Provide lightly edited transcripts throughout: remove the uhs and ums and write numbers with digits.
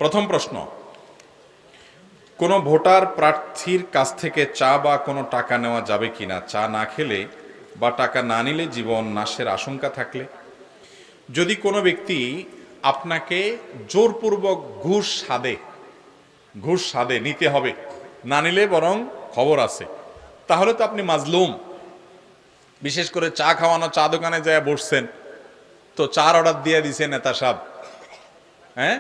প্রথম প্রশ্ন, কোনো ভোটার প্রার্থীর কাছ থেকে চা বা কোনো টাকা নেওয়া যাবে কিনা? চা না খেলে বা টাকা না নিলে জীবন নাশের আশঙ্কা থাকলে? যদি কোনো ব্যক্তি আপনাকে জোরপূর্বক ঘুষ সাদে নিতে হবে, না নিলে বরং খবর আছে, তাহলে তো আপনি মাজলুম। বিশেষ করে চা খাওয়ানো, চা দোকানে যায় বসছেন, তো চার অর্ডার দিয়ে দিছে নেতা সাহেব, হ্যাঁ,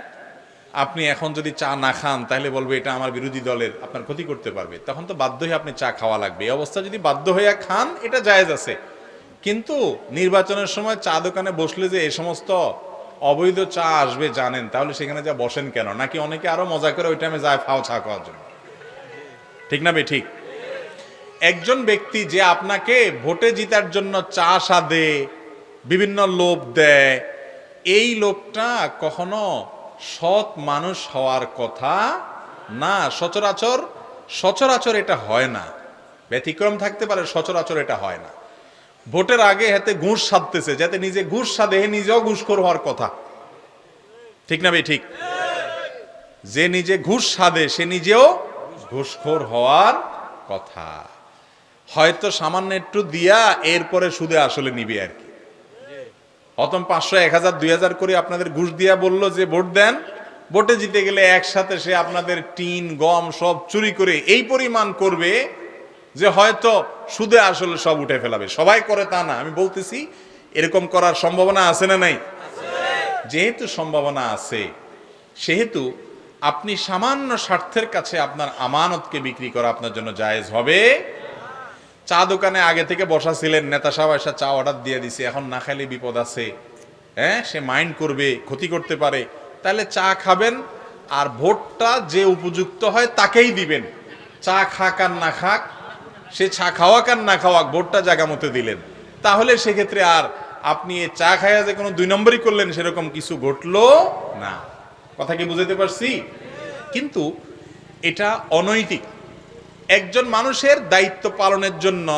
আপনি এখন যদি চা না খান তাহলে বলবে এটা আমার বিরোধী দলের, আপনার ক্ষতি করতে পারবে, তখন তো বাধ্য হয়ে আপনি চা খাওয়া লাগবে। এই অবস্থা যদি বাধ্য হয়ে খান, এটা জায়েজ আছে। কিন্তু নির্বাচনের সময় চা দোকানে বসলে যে এই সমস্ত অবৈধ চা আসবে জানেন, তাহলে সেখানে যা বসেন কেন? নাকি অনেকে আরো মজা করে ওই টাইমে যায় ফাও চা খাওয়ার জন্য? ঠিক না বে ঠিক? একজন ব্যক্তি যে আপনাকে ভোটে জিতার জন্য চা সাদে বিভিন্ন লোভ দেয়, এই লোকটা কখনো সৎ মানুষ হওয়ার কথা না। সচরাচর এটা হয় না, ব্যতিক্রম থাকতে পারে, সচরাচর এটা হয় না। ভোটের আগে হাতে ঘুষ সাধতেছে, যাতে নিজে ঘুষ সাধে নিজেও ঘুষখোর হওয়ার কথা। ঠিক না ভাই ঠিক? যে নিজে ঘুষ সাধে সে নিজেও ঘুষখোর হওয়ার কথা। হয়তো সামান্য একটু দিয়া এরপরে সুদে আসলে নিবে আর কি। প্রথম 500, 1000, 2000 করে আপনাদের ঘুষ দিয়া বললো যে ভোট দেন, ভোটে জিতে গেলে একসাথে সে আপনাদের টিন গম সব চুরি করে এই পরিমাণ করবে যে হয়তো সুদে আসলে সব উঠে ফেলাবে। সবাই করে তা না, আমি বলতেছি এরকম করার সম্ভাবনা আছে না নাই? যেহেতু সম্ভাবনা আছে, সেহেতু আপনি সামান্য স্বার্থের কাছে আপনার আমানতকে বিক্রি করা আপনার জন্য জায়েজ হবে। চা দোকানে আগে থেকে বসা ছিলেন, নেতা সাহেব এসে চা অর্ডার দিয়ে দিছে, এখন না খাইলে বিপদ আছে, হ্যাঁ, সে মাইন্ড করবে, ক্ষতি করতে পারে, তাহলে চা খাবেন। আর ভোটটা যে উপযুক্ত হয় তাকেই দিবেন। চা খাক আর না খাক, সে চা খাওয়াক আর না খাওয়াক, ভোটটা জায়গা মতো দিলেন। তাহলে সেক্ষেত্রে আর আপনি এ চা খাইয়া যে কোনো 2 নম্বরই করলেন সেরকম কিছু ঘটলো না। কথা কি বুঝাতে পারছি? কিন্তু এটা অনৈতিক। একজন মানুষের দায়িত্ব পালনের জন্য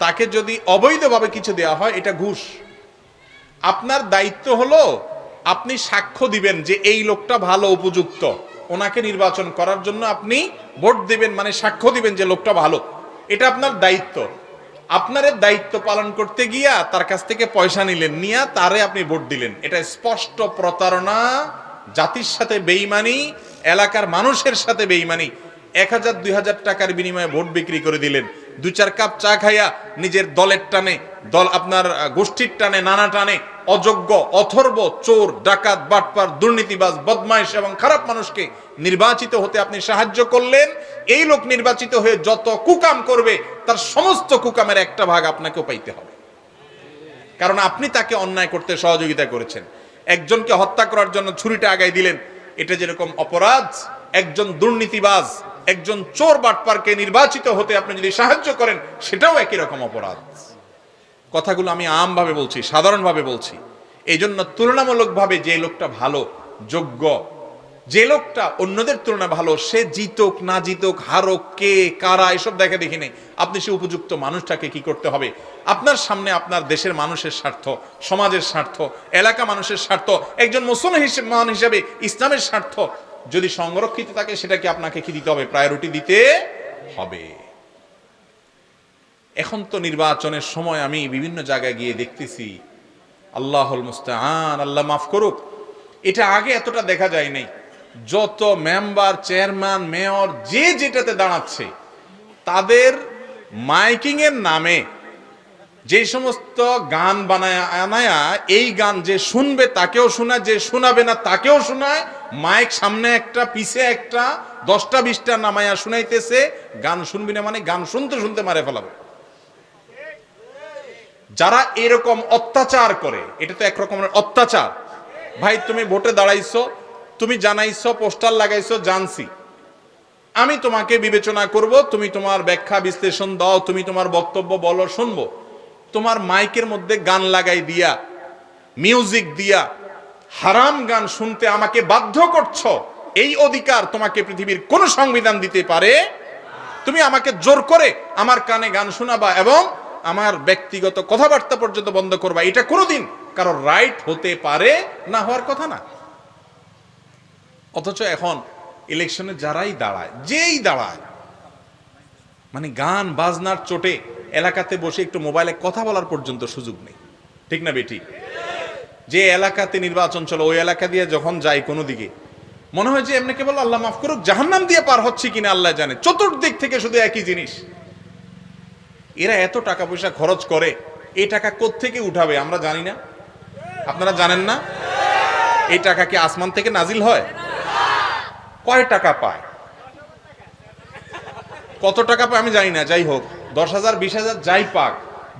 তাকে যদি অবৈধভাবে কিছু দেওয়া হয়, এটা ঘুষ। আপনার দায়িত্ব হলো আপনি সাক্ষ্য দিবেন যে এই লোকটা ভালো, উপযুক্ত, ওনাকে নির্বাচন করার জন্য আপনি ভোট দিবেন, মানে সাক্ষ্য দিবেন যে লোকটা ভালো। এটা আপনার দায়িত্ব। আপনার দায়িত্ব পালন করতে গিয়া তার কাছ থেকে পয়সা নিলেন, নিয়া তারে আপনি ভোট দিলেন, এটা স্পষ্ট প্রতারণা, জাতির সাথে বেঈমানি, এলাকার মানুষের সাথে বেঈমানি। 1000, 2000 টাকার বিনিময়ে ভোট বিক্রি করে দিলেন। 2-4 কাপ চা খাইয়া নিজের দলের টানে, আপনার গোষ্ঠীর টানে, নানা টানে অযোগ্য, অথর্ব, চোর, ডাকাত, বাটপার, দুর্নীতিবাজ, বদমাইশ এবং খারাপ মানুষকে নির্বাচিত হতে আপনি সাহায্য করলেন। এই লোক নির্বাচিত হয়ে যত কুকাম করবে তার সমস্ত কুকামের একটা ভাগ আপনাকেও পাইতে হবে, কারণ আপনি তাকে অন্যায় করতে সহযোগিতা করেছেন। একজনকে হত্যা করার জন্য ছুরিটা আগায় দিলেন, এটা যেরকম অপরাধ, একজন দুর্নীতিবাজ, একজন চোর বাটপারকে নির্বাচিত হতে আপনি যদি সাহায্য করেন, সেটাও একই রকম অপরাধ। কথাগুলো আমি আমভাবে বলছি, সাধারণভাবে বলছি। এই জন্য তুলনামূলকভাবে যে লোকটা ভালো, যোগ্য, যে লোকটা অন্যদের তুলনায় ভালো, সে জিতুক না জিতুক, হারুক, কে কারা, এসব দেখা দেখি নেই। আপনি সে উপযুক্ত মানুষটাকে কি করতে হবে, আপনার সামনে আপনার দেশের মানুষের স্বার্থ, সমাজের স্বার্থ, এলাকা মানুষের স্বার্থ, একজন মুসলমান হিসেবে ইসলামের স্বার্থ যদি সংরক্ষিত থাকে, সেটাকে আপনাকে কি দিতে হবে, প্রায়োরিটি দিতে হবে। এখন তো নির্বাচনের সময় আমি বিভিন্ন জায়গায় গিয়ে দেখতেছি, আল্লাহুল মুস্তাআন, আল্লাহ মাফ করুক, এটা আগে এতটা দেখা যায় নাই। যত মেম্বার, চেয়ারম্যান, মেয়র যে যেটাতে দাঁড়াচ্ছে, তাদের মাইকিং এর নামে যে সমস্ত গান বানায় আনায়া, এই গান যে শুনবে তাকেও শোনায়, যে শোনাবে না তাকেও শোনায়, মাইক সামনে একটা পিছে একটা, 10টা 20টা নামায়া শুনাইতেছে। গান শুনবি না মানে গান শুনতে শুনতে মারে ফেলাবে। যারা এরকম অত্যাচার করে, এটা তো এক রকমের অত্যাচার। ভাই, তুমি ভোটে দাঁড়াইছো, তুমি জানাইছো, পোস্টার লাগাইছো, জানছি, আমি তোমাকে বিবেচনা করব, তুমি তোমার ব্যাখ্যা বিশ্লেষণ দাও, তুমি তোমার বক্তব্য বলো, শুনবো। তোমার মাইকের মধ্যে গান লাগাই দিয়া, মিউজিক দিয়া হারাম গান শুনতে আমাকে বাধ্য করছো, এই অধিকার তোমাকে পৃথিবীর কোন সংবিধান দিতে পারে? তুমি আমাকে জোর করে আমার কানে গান শোনাবা এবং আমার ব্যক্তিগত কথাবার্তা পর্যন্ত বন্ধ করবা, এটা কোনোদিন কারোর রাইট হতে পারে না, হওয়ার কথা না। অথচ এখন ইলেকশনে যারাই দাঁড়ায়, যেই দাঁড়ায়, মানে গান বাজনার চোটে এলাকাতে বসে একটু মোবাইলে কথা বলার পর্যন্ত সুযোগ নেই। ঠিক না বেটি? যে এলাকাতে নির্বাচন চলো ওই এলাকা দিয়ে যখন যাই কোনো দিকে মনে হয় যে এমনি কেবল আল্লাহ মাফ করুক জাহান্নাম দিয়ে পার হচ্ছে কিনা আল্লাহ জানে, চতুর্দিক থেকে শুধু একই জিনিস। এরা এত টাকা পয়সা খরচ করে, এই টাকা কোত্থেকে উঠাবে আমরা জানি না? আপনারা জানেন না? এই টাকা কি আসমান থেকে নাজিল হয়? কয় টাকা পায়, কত টাকা পায় আমি জানি না, যাই হোক 10,000 20,000 যাই পাক,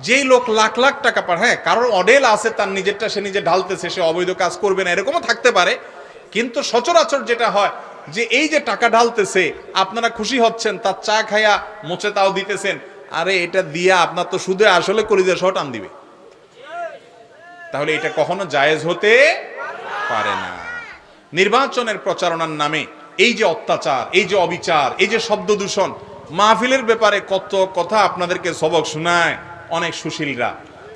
যেই লোক লাখ লাখ টাকা পায়, হ্যাঁ কারোর অডেল আছে, তার নিজেরটা সে নিজে ঢালতেছে, সে অবৈধ কাজ করবে না এরকমও থাকতে পারে, কিন্তু সচরাচর যেটা হয় যে এই যে টাকা ঢালতেছে আপনারা খুশি হচ্ছেন, তার চা খায়া মোচে তাও দিতেছেন, আরে এটা দিয়া আপনার তো শুধু আসলে কলিজা সহ টান দিবে। তাহলে এটা কখনো জায়েজ হতে পারে না। নির্বাচনের প্রচারণার নামে এই যে অত্যাচার, এই যে অবিচার, এই যে শব্দ দূষণ, মাহফিলের ব্যাপারে কত কথা আপনাদেরকে সবক শোনায় অনেক সুশীলরা।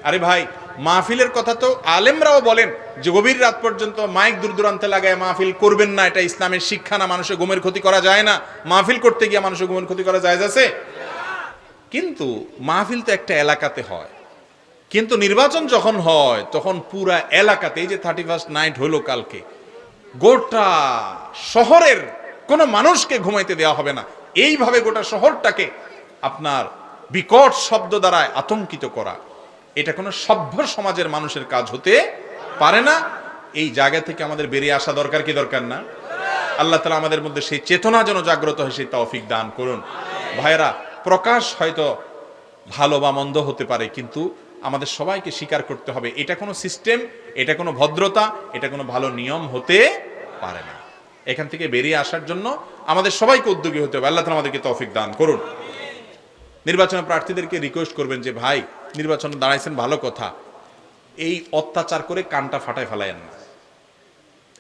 আরে ভাই, মাহফিলের কথা তো আলেমরাও বলেন যে গভীর রাত পর্যন্ত মাইক দূর দূরান্তে লাগায় মাহফিল করবেন না, এটা ইসলামের শিক্ষা না, মানুষের ঘুমের ক্ষতি করা যায় না, মাহফিল করতে গিয়ে মানুষের ঘুমের ক্ষতি করা যায় আছে। কিন্তু মাহফিল তো একটা এলাকাতে হয়, কিন্তু নির্বাচন যখন হয় তখন পুরা এলাকাতে, এই যে 31st নাইট হলো কালকে, গোটা শহরের কোনো মানুষকে ঘুমাইতে দেওয়া হবে না, এইভাবে গোটা শহরটাকে আপনার বিকট শব্দ দ্বারা আতঙ্কিত করা, এটা কোনো সভ্য সমাজের মানুষের কাজ হতে পারে না। এই জায়গা থেকে আমাদের বেরিয়ে আসা দরকার কি দরকার না? আল্লাহ তাআলা আমাদের মধ্যে সেই চেতনা যেন জাগ্রত হয়, সেই তৌফিক দান করুন। ভাইরা, প্রকাশ হয়তো ভালো বা মন্দ হতে পারে, কিন্তু আমাদের সবাইকে স্বীকার করতে হবে এটা কোনো সিস্টেম, এটা কোনো ভদ্রতা, এটা কোনো ভালো নিয়ম হতে পারে না। এখান থেকে বেরিয়ে আসার জন্য আমাদের সবাইকে উদ্যোগী হতে হবে। আল্লাহ তাআলা আমাদেরকে তৌফিক দান করুন। নির্বাচনের প্রার্থীদেরকে রিকোয়েস্ট করবেন যে ভাই, নির্বাচনে দাঁড়াইছেন ভালো কথা, এই অত্যাচার করে কানটা ফাটায় ফেলায়েন না,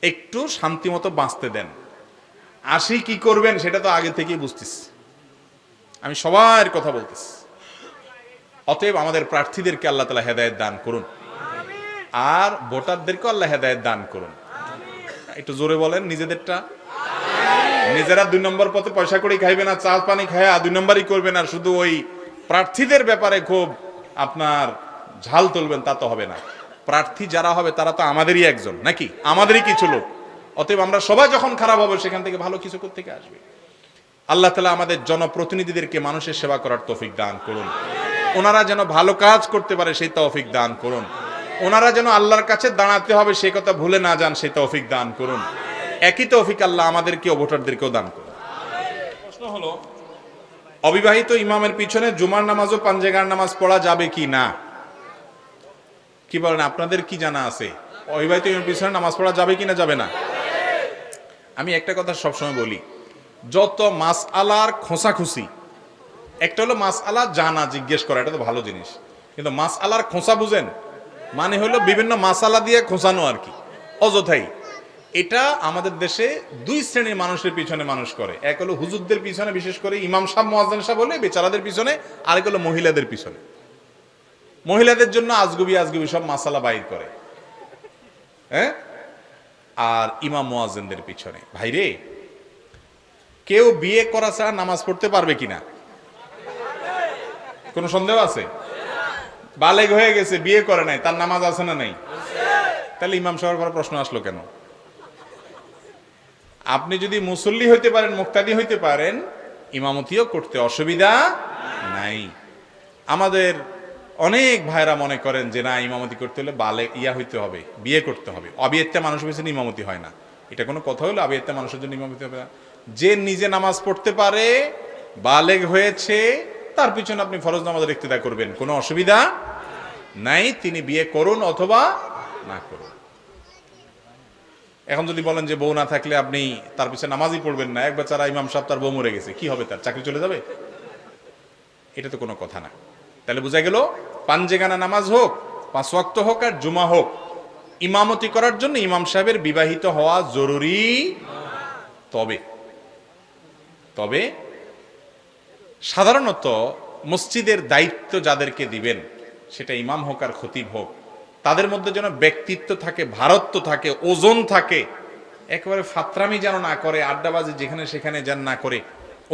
একটু শান্তি মতো বাঁচতে দেন। আসি কি করবেন সেটা তো আগে থেকেই বুঝতেছি, আমি সবার কথা বলতেছি। অতএব আমাদের প্রার্থীদেরকে আল্লাহ তাআলা হেদায়েত দান করুন, আর ভোটারদেরকে আল্লাহ হেদায়েত দান করুন। একটু জোরে বলেন নিজেদেরটা। নিজেরা 2 নম্বর পথে পয়সা করে খাইবে না, চা পানি খায় 2 নম্বরই করবেন, আর শুধু ওই প্রার্থীদের ব্যাপারে খুব আপনার ঝাল তুলবেন, তা তো হবে না। প্রার্থী যারা হবে তারা তো আমাদেরই একজন, নাকি আমাদেরই কিছু লোক। অতএব আমরা সবাই যখন খারাপ হবে সেখান থেকে ভালো কিছু করতে আসবে। আল্লাহ তাআলা আমাদের জনপ্রতিনিধিদেরকে মানুষের সেবা করার তৌফিক দান করুন, ওনারা যেন ভালো কাজ করতে পারে সেই তৌফিক দান করুন, ওনারা যেন আল্লাহর কাছে দাঁড়াতে হবে সেই কথা ভুলে না যান সেই তৌফিক দান করুন। একই তৌফিক আল্লাহ আমাদেরকেও ভোটারদেরকেও দান করুন। প্রশ্ন হলো, অবিবাহিত ইমামের পিছনে জুমার নামাজ ও পাঞ্জেগার নামাজ পড়া যাবে কি না? কি বলেন, আপনাদের কি জানা আছে? অবিবাহিত ইমামের পিছনে নামাজ পড়া যাবে কি না যাবে না? আমি একটা কথা সবসময় বলি, যত মাসআলার খোঁচাখুচি, একটা হলো মাসআলা জানা, জিজ্ঞেস করা, এটা তো ভালো জিনিস, কিন্তু মাসআলার খোঁচা বুঝেন মানে হলো বিভিন্ন মাসালা দিয়ে খোঁচানো আর কি, অযথাই। এটা আমাদের দেশে 2 শ্রেণীর মানুষের পিছনে মানুষ করে। এক হলো হুজুরদের পিছনে, বিশেষ করে ইমাম সাহেব মুয়াজ্জিন সাহেব বলে বেচারাদের পিছনে, আরেক হলো মহিলাদের পিছনে। মহিলাদের জন্য আজগুবি আজগুবি সব মাসালা বাইর করে, হ্যাঁ, আর ইমাম মুয়াজ্জিনদের পিছনে। ভাইরে, কেউ বিয়ে করা ছাড়া নামাজ পড়তে পারবে কিনা কোনো সন্দেহ আছে? বালেগ হয়ে গেছে, বিয়ে করে নাই, তার নামাজ আছে না নাই? তাহলে ইমাম সাহেবের পর প্রশ্ন আসলো কেন? আপনি যদি মুসল্লি হইতে পারেন, মুক্তাদি হইতে পারেন, ইমামতিও করতে অসুবিধা নাই। আমাদের অনেক ভাইরা মনে করেন যে না, ইমামতি করতে হলে হইতে হবে, বিয়ে করতে হবে, অবিয়েত্তা মানুষের পিছনে ইমামতি হয় না। এটা কোনো কথা হলো? অবিয়েত্তা মানুষের জন্য ইমামতি হবে না? যে নিজে নামাজ পড়তে পারে, বালেগ হয়েছে, তার পিছনে আপনি ফরজ নামাজের ইক্তেদা করবেন, কোনো অসুবিধা নাই। তিনি বিয়ে করুন অথবা না করুন। এখন যদি বলেন যে বউ না থাকলে আপনি তার পিছনে নামাজই পড়বেন না, এক বেচারা ইমাম সাহেব তার বউ মরে গেছে, কি হবে, তার চাকরি চলে যাবে? এটা তো কোনো কথা না। তাহলে বোঝা গেল, পাঞ্জেগানা নামাজ হোক, 5 ওয়াক্ত হোক, আর জুমা হোক, ইমামতি করার জন্য ইমাম সাহেবের বিবাহিত হওয়া জরুরি। তবে সাধারণত মসজিদের দায়িত্ব যাদেরকে দিবেন, সেটা ইমাম হোক আর খতিব হোক, তাদের মধ্যে যেন ব্যক্তিত্ব থাকে, ভারত্ব থাকে, ওজন থাকে, একেবারে ফাত্রামি যেন না করে, আড্ডাবাজি যেখানে সেখানে যেন না করে,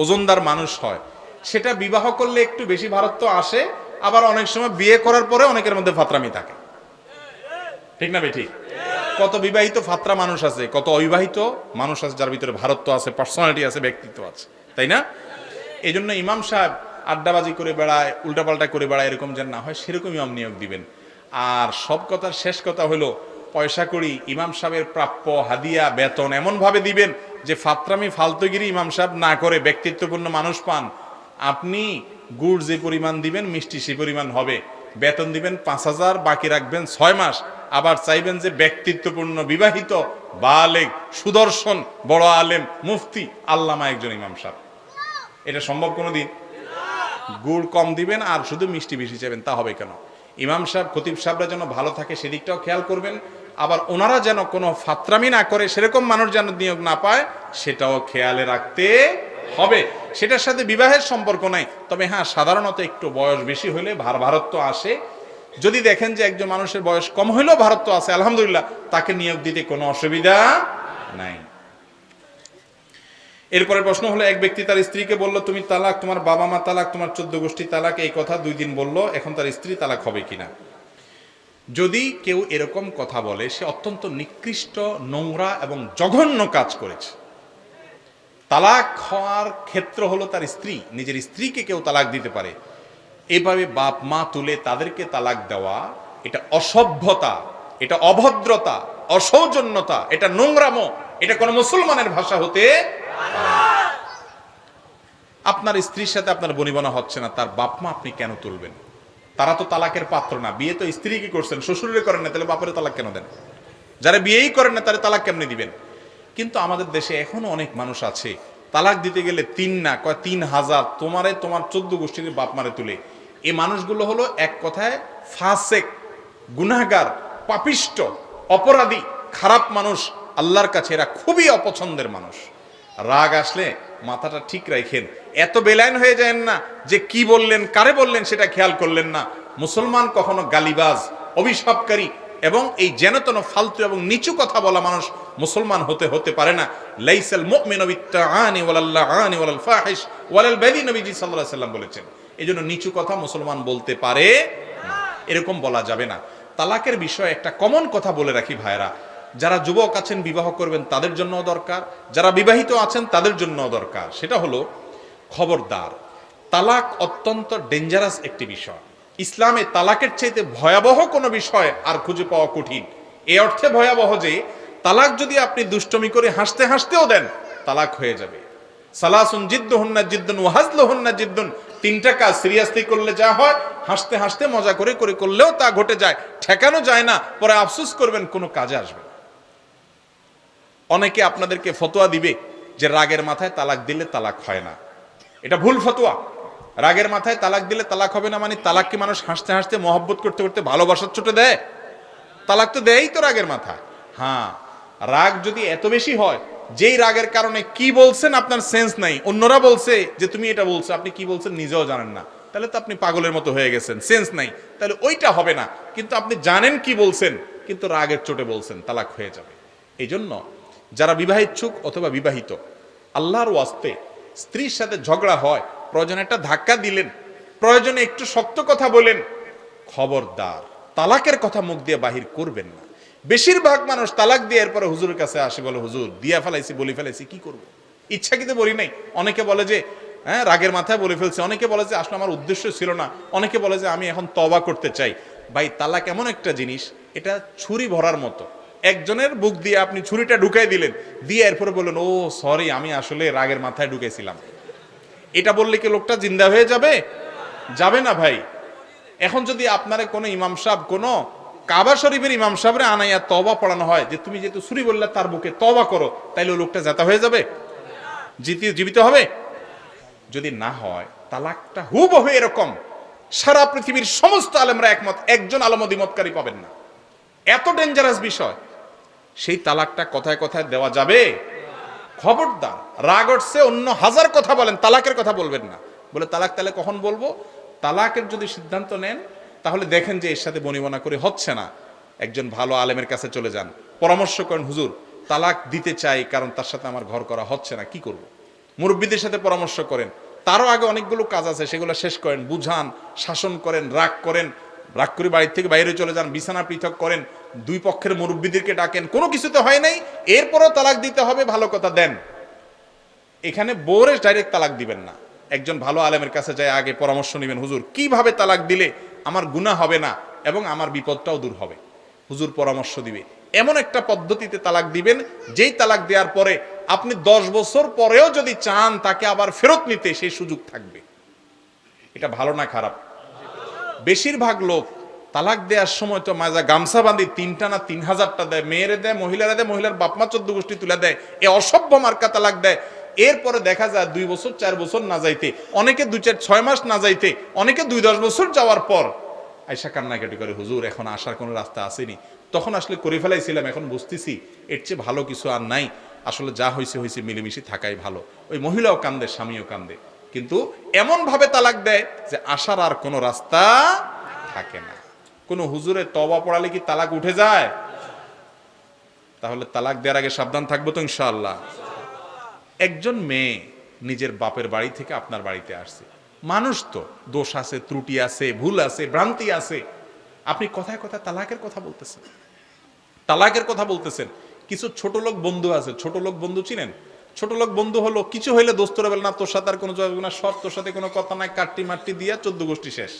ওজনদার মানুষ হয়, সেটা বিবাহ করলে একটু বেশি ভারত্ব আসে। আবার অনেক সময় বিয়ে করার পরে অনেকের মধ্যে ফাত্রামি থাকে, ঠিক না বেঠিক? কত বিবাহিত ফাত্রা মানুষ আছে, কত অবিবাহিত মানুষ আছে যার ভিতরে ভারত্ব আছে, পার্সোনালিটি আছে, ব্যক্তিত্ব আছে, তাই না? এই জন্য ইমাম সাহেব আড্ডাবাজি করে বেড়ায়, উল্টাপাল্টা করে বেড়ায়, এরকম যেন না হয় সেরকম ইমাম নিয়োগ দিবেন। আর সব কথার শেষ কথা হলো, পয়সা করি ইমাম সাহেবের প্রাপ্য হাদিয়া বেতন এমনভাবে দিবেন যে ফাত্রামি ফালতুগিরি ইমাম সাহেব না করে ব্যক্তিত্বপূর্ণ মানুষ পান। আপনি গুড় যে পরিমাণ দিবেন মিষ্টি সে পরিমাণ হবে। বেতন দিবেন 5,000, বাকি রাখবেন 6 মাস। আবার চাইবেন যে ব্যক্তিত্বপূর্ণ বিবাহিত বালেগ সুদর্শন বড় আলেম মুফতি আল্লামা একজন ইমাম সাহেব। এটা সম্ভব কোনোদিন? গুড় কম দিবেন আর শুধু মিষ্টি বেশি চাইবেন, তা হবে কেন? ইমাম সাহেব খতিব সাহেবরা যেন ভালো থাকে সেদিকটাও খেয়াল করবেন। আবার ওনারা যেন কোনো ফাত্রামি না করে, সেরকম মানুষ যেন নিয়োগ না পায় সেটাও খেয়ালে রাখতে হবে। সেটার সাথে বিবাহের সম্পর্ক নাই, তবে হ্যাঁ সাধারণত একটু বয়স বেশি হলে ভারত্ব আসে। যদি দেখেন যে একজন মানুষের বয়স কম হইলেও ভারত্ব আছে, আলহামদুলিল্লাহ, তাকে নিয়োগ দিতে কোনো অসুবিধা নাই। এরপরে প্রশ্ন হলো, এক ব্যক্তি তার স্ত্রীকে বলল তুমি তালাক, তোমার বাবা মা তালাক, তোমার 14 গোষ্ঠী তালাক, এই কথা 2 দিন বলল, এখন তার স্ত্রী তালাক হবে কিনা? যদি কেউ এরকম কথা বলে সে অত্যন্ত নিকৃষ্ট, নোংরা এবং জঘন্য কাজ করেছে। তালাক হওয়ার ক্ষেত্র হলো তার স্ত্রী, নিজের স্ত্রীকে কেউ তালাক দিতে পারে। এভাবে বাপ মা তুলে তাদেরকে তালাক দেওয়া, এটা অসভ্যতা, এটা অভদ্রতা, অসৌজন্যতা, এটা নোংরামো, এটা কোনো মুসলমানের ভাষা হতে পারে না। আপনার স্ত্রীর সাথে আপনার বনিবনা হচ্ছে না, তার বাপ মা আপনি কেন তুলবেন? তারা তো তালাকের পাত্র না। বিয়ে তো স্ত্রী কি করছেন, শ্বশুরে করেন না, তাহলে বাপের তালাক কেন দেন? যারা বিয়েই করেন না তারা তালাক কেমনে দিবেন? কিন্তু আমাদের দেশে এখনো অনেক মানুষ আছে তালাক দিতে গেলে 3 না, কয় 3,000 তোমারে তোমার 14 গোষ্ঠীর বাপ মারে তুলে। এই মানুষগুলো হলো এক কথায় ফাসেক, গুনাহগার, পাপিষ্ট, অপরাধী, খারাপ মানুষ। আল্লাহর কাছে এরা খুবই অপছন্দের মানুষ। রাগ আসলে মাথাটা ঠিক রাখেন, এত বেলাইন হয়ে যায় না যে কি বললেন কারে বললেন সেটা খেয়াল করলেন না। মুসলমান কখনো গালিবাজ, অভিশাপকারী এবং এই যেনতেন ফালতু এবং নিচু কথা বলা মানুষ মুসলমান হতে পারে না। লাইসাল মুমিনু বিত্তাআনি ওয়ালাল লাআনি ওয়ালাল ফাহিশ ওয়ালাল বাযী, নবীজি সাল্লাল্লাহু আলাইহি সাল্লাম বলেছেন। এজন্য নিচু কথা মুসলমান বলতে পারে না, এরকম বলা যাবে না। তালাকের বিষয়ে একটা কমন কথা বলে রাখি ভাইরা, যারা যুবক আছেন বিবাহ করবেন তাদের জন্যও দরকার, যারা বিবাহিত আছেন তাদের জন্যও দরকার। সেটা হলো, খবরদার, তালাক অত্যন্ত ডেঞ্জারাস একটি বিষয়। ইসলামে তালাকের চাইতে ভয়াবহ কোনো বিষয় আর খুঁজে পাওয়া কঠিন। এই অর্থে ভয়াবহ যে তালাক যদি আপনি দুষ্টমি করে হাসতে হাসতেও দেন, তালাক হয়ে যাবে। সালাসুন জিদ্দুহুন্না জিদ্দুন ওয়া হাজলুহুন্না জিদ্দুন, 3টা কাজ সিরিয়াসলি করলে যা হয়, হাসতে হাসতে মজা করে করলেও তা ঘটে যায়, ঠেকানো যায় না, পরে আফসোস করবেন কোনো কাজে আসবে না। অনেকে আপনাদেরকে ফতোয়া দিবে যে রাগের মাথায় তালাক দিলে তালাক হয় না। এটা ভুল ফতোয়া। রাগের মাথায় তালাক দিলে তালাক হবে না মানে তালাক কি মানুষ হাসতে হাসতে মহব্বত করতে করতে ভালোবাসার চোটে দেয়? তালাক তো দেয়ই তো রাগের মাথায়। হ্যাঁ, রাগ যদি এত বেশি হয় যেই রাগের কারণে কি বলছেন আপনার সেন্স নাই, অন্যরা বলছে যে তুমি এটা বলছো, আপনি কি বলছেন নিজেও জানেন না, তাহলে তো আপনি পাগলের মতো হয়ে গেছেন, সেন্স নাই, তাহলে ওইটা হবে না। কিন্তু আপনি জানেন কি বলছেন কিন্তু রাগের চোটে বলছেন, তালাক হয়ে যাবে। এই জন্য যারা বিবাহিচ্ছুক অথবা বিবাহিত, আল্লাহর ওয়াস্তে স্ত্রীর সাথে ঝগড়া হয়, প্রয়োজনে একটা ধাক্কা দিলেন, প্রয়োজনে একটু শক্ত কথা বলেন, খবরদার তালাকের কথা মুখ দিয়ে বাহির করবেন না। বেশিরভাগ মানুষ তালাক দিয়ে এরপরে হুজুরের কাছে আসে, বলে হুজুর দিয়া ফেলাইছি, বলে ফেলাইছি, কি করব? ইচ্ছাকৃত বলি নাই। অনেকে বলে যে হ্যাঁ রাগের মাথায় বলে ফেলছে, অনেকে বলে যে আসলে আমার উদ্দেশ্য ছিল না, অনেকে বলে যে আমি এখন তওবা করতে চাই। ভাই, তালাক এমন একটা জিনিস, এটা ছুরি ভরার মতো। একজনের বুক দিয়ে আপনি ছুরিটা ঢুকাই দিলেন, দিয়ে এরপরে বললেন ও সরি আমি আসলে রাগের মাথায় ঢুকেছিলাম, এটা বললে কি লোকটা জিন্দা হয়ে যাবে? যাবে না ভাই। এখন যদি আপনারে কোনো ইমাম সাহেব, কোনো কাবা শরীফের ইমাম সাহেবরে আনাইয়া তওবা পড়ানো হয় যে তুমি যেহেতু ছুরি বললে তার বুকে তওবা করো, তাইলে ওই লোকটা জাতা হয়ে যাবে? জীবিত হবে? যদি না হয়, তালাকটা হুবহু এরকম, সারা পৃথিবীর সমস্ত আলেমরা একমত, একজন আলেম দ্বিমতকারী পাবেন না। এত ডেঞ্জারাস বিষয়, সেই তালাকটা কথায় কথায় দেওয়া যাবে? খবরদার, রাগ উঠছে অন্য 1000 কথা বলেন, তালাকের কথা বলবেন না। বলে তালাক তাহলে কখন বলবো? তালাকের যদি সিদ্ধান্ত নেন তাহলে দেখেন যে এর সাথে বনিবনা করে হচ্ছে না, একজন ভালো আলেমের কাছে চলে যান, পরামর্শ করেন, হুজুর তালাক দিতে চাই কারণ তার সাথে আমার ঘর করা হচ্ছে না, কি করব? মুরব্বীদের সাথে পরামর্শ করেন, তারও আগে অনেকগুলো কাজ আছে, সেগুলো শেষ করেন, বুঝান, শাসন করেন, রাগ করেন, রাগ করে বাড়ির থেকে বাইরে চলে যান, বিছানা পৃথক করেন, দুই পক্ষের মুরব্বীদেরকে ডাকেন, কোনো কিছুতে হয় নাই, এরপরও তালাক দিতে হবে, ভালো কথা দেন। এখানে বোরে ডাইরেক্ট তালাক দিবেন না, একজন ভালো আলেমের কাছে যায় আগে পরামর্শ নেবেন, হুজুর কিভাবে তালাক দিলে আমার গুনাহ হবে না এবং আমার বিপদটাও দূর হবে, হুজুর পরামর্শ দিবে। এমন একটা পদ্ধতিতে তালাক দিবেন যেই তালাক দেওয়ার পরে আপনি 10 বছর পরেও যদি চান তাকে আবার ফেরত নিতে সেই সুযোগ থাকবে। এটা ভালো না খারাপ? বেশিরভাগ লোক তালাক দেওয়ার সময় তো মাজা গামছা বাঁধি 3টা না 3000টা দেয়, মেয়েরে দেয়, মহিলারা দেয়, মহিলার বাপমা 14 গোষ্ঠী তুলে দেয়, এ অসভ্য মার্কা তালাক দেয়। এরপরে দেখা যায় 2 বছর 4 বছর না যাইতে, অনেকে 2-4-6 মাস না যাইতে, অনেকে 2-10 বছর যাওয়ার পর আয়সা কান্নাকাটি করে, হুজুর এখন আসার কোনো রাস্তা আসেনি, তখন আসলে করে ফেলাইছিলাম, এখন বুঝতেছি এর চেয়ে ভালো কিছু আর নাই, আসলে যা হয়েছে হয়েছে, মিলেমিশে থাকাই ভালো। ওই মহিলাও কান্দে, স্বামীও কান্দে, কিন্তু এমন ভাবে তালাক দেয় যে আসার আর কোনো রাস্তা থাকে না। কোন হুজুরের তওবা পড়ালে কি তালাক উঠে যায়? তাহলে তালাক দেওয়ার আগে সাবধান থাকবো তো ইনশাআল্লাহ। একজন মেয়ে নিজের বাপের বাড়ি থেকে আপনার বাড়িতে আসছে, মানুষ তো দোষ আছে, ত্রুটি আছে, ভুল আছে, ভ্রান্তি আছে, আপনি কথায় কথায় তালাকের কথা বলতেছেন, তালাকের কথা বলতেছেন। কিছু ছোট লোক বন্ধু আছে, ছোট লোক বন্ধু চিনেন? ছোট লোক বন্ধু হলো কিছু হইলে দোস্তরা বলে না তোর সাথে আর কোনো যোগাযোগ না, সব তোর সাথে কোনো কথা নাই, কাট্টি মাট্টি দিয়া 14 গোষ্ঠী শেষ।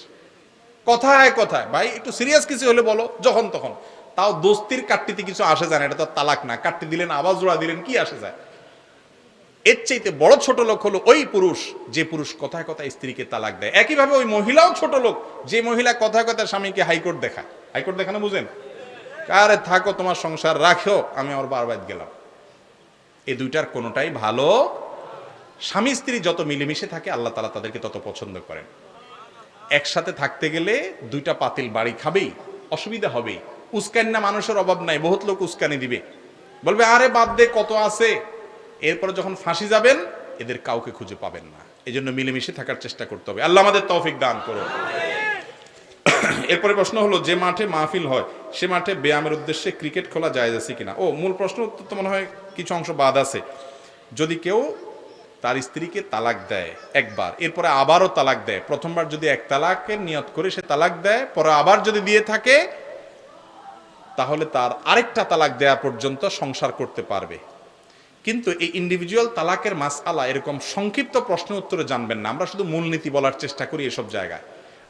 কথায় কথায় ভাই একটু সিরিয়াস কিছু হলে বলো, যখন তখন, তাও দোস্তির কাট্টিতে কিছু আসে যায় না, এটা তো তালাক না, কাট্টি দিলেন আওয়াজ জোড়া দিলেন, কি আসে যায়? এর চাইতে বড় ছোট লোক হলো ওই পুরুষ যে পুরুষ কথায় কথায় স্ত্রীকে তালাক দেয়। একইভাবে ওই মহিলাও ছোট লোক যে মহিলা কথায় কথায় স্বামীকে হাইকোর্ট দেখায়। হাইকোর্ট দেখানো বুঝেন? আরে থাকো তোমার সংসার রাখো, আমি আমার বারবার গেলাম। এই দুইটার কোনোটাই ভালো। স্বামী স্ত্রী যত মিলেমিশে থাকে আল্লাহ তাআলা তাদেরকে তত পছন্দ করেন। একসাথে থাকতে গেলে দুইটা পাতিল বাড়ি খাবেই, অসুবিধা হবেই। উস্কানি না মানুষের অভাব নাই, বহুত লোক উস্কানি দিবে, বলবে আরে বাদ দে কত আছে, এরপরে যখন ফাঁসি যাবেন এদের কাউকে খুঁজে পাবেন না। এই জন্য মিলেমিশে থাকার চেষ্টা করতে হবে। আল্লাহ আমাদের তৌফিক দান করুন। এরপরে প্রশ্ন হলো, যে মাঠে মাহফিল হয় সে মাঠে ব্যায়ামের উদ্দেশ্যে ক্রিকেট খেলা জায়েজ আছে কিনা? ও মূল প্রশ্ন উত্তর তো মনে হয় কিছু অংশ বাদ আছে। যদি কেউ তার স্ত্রীকে তালাক দেয় একবার, এরপরে আবারও তালাক দেয়, প্রথমবার যদি এক তালাকের নিয়ত করে সে তালাক দেয়, পরে আবার যদি দিয়ে থাকে, তাহলে তার আরেকটা তালাক দেয়া পর্যন্ত সংসার করতে পারবে। কিন্তু এই ইন্ডিভিজুয়াল তালাকের মাসআলা এরকম সংক্ষিপ্ত প্রশ্ন উত্তরে জানবেন না, আমরা শুধু মূলনীতি বলার চেষ্টা করি এসব জায়গায়।